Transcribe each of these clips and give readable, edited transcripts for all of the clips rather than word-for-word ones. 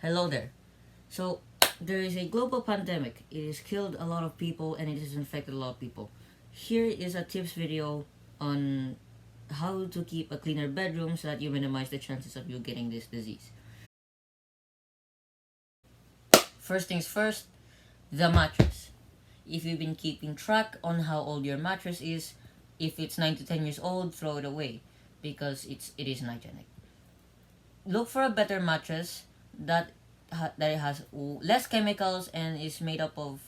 Hello there. So, there is a global pandemic. It has killed a lot of people and it has infected a lot of people. Here is a tips video on how to keep a cleaner bedroom so that you minimize the chances of you getting this disease. First things first, the mattress. If you've been keeping track on how old your mattress is, if it's 9 to 10 years old, throw it away because it is hygienic. Look for a better mattress that it has less chemicals and is made up of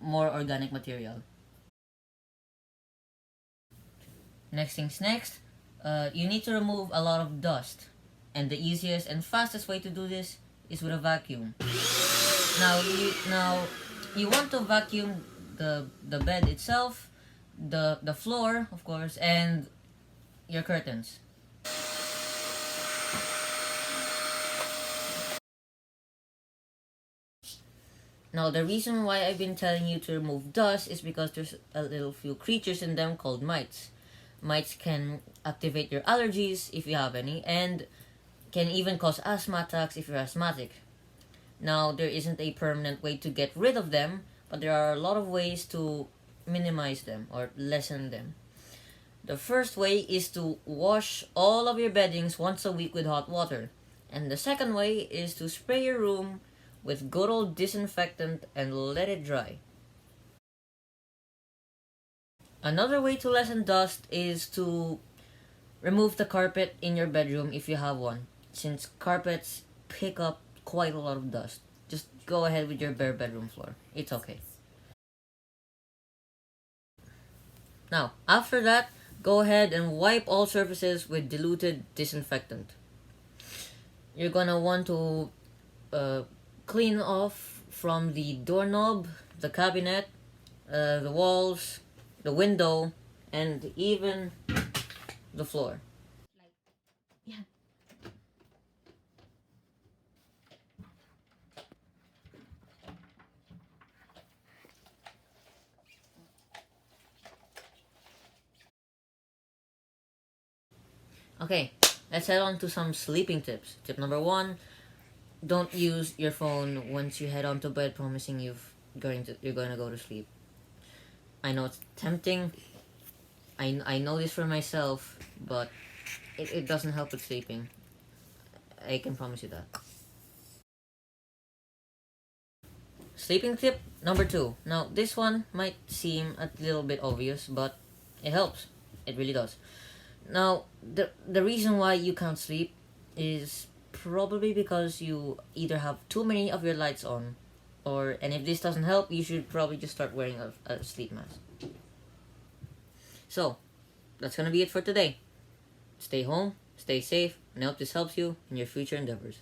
more organic material. Next things next, you need to remove a lot of dust, and the easiest and fastest way to do this is with a vacuum. Now you want to vacuum the bed itself, the floor of course, and your curtains. Now, the reason why I've been telling you to remove dust is because there's a little few creatures in them called mites. Mites can activate your allergies if you have any, and can even cause asthma attacks if you're asthmatic. Now, there isn't a permanent way to get rid of them, but there are a lot of ways to minimize them or lessen them. The first way is to wash all of your beddings once a week with hot water. And the second way is to spray your room with good old disinfectant and let it dry. Another way to lessen dust is to remove the carpet in your bedroom if you have one, since carpets pick up quite a lot of dust. Just go ahead with your bare bedroom floor. It's okay. Now, after that, go ahead and wipe all surfaces with diluted disinfectant. You're gonna want to uh, clean off from the doorknob, the cabinet, the walls, the window, and even the floor. Yeah. Okay, let's head on to some sleeping tips. Tip number one: don't use your phone once you head on to bed, promising you're going to go to sleep. I know it's tempting. I know this for myself, but it doesn't help with sleeping. I can promise you that. Sleeping tip number two. Now, this one might seem a little bit obvious, but it helps. It really does. Now, the reason why you can't sleep is probably because you either have too many of your lights on, and if this doesn't help, you should probably just start wearing a sleep mask. So, that's gonna be it for today. Stay home, stay safe, and I hope this helps you in your future endeavors.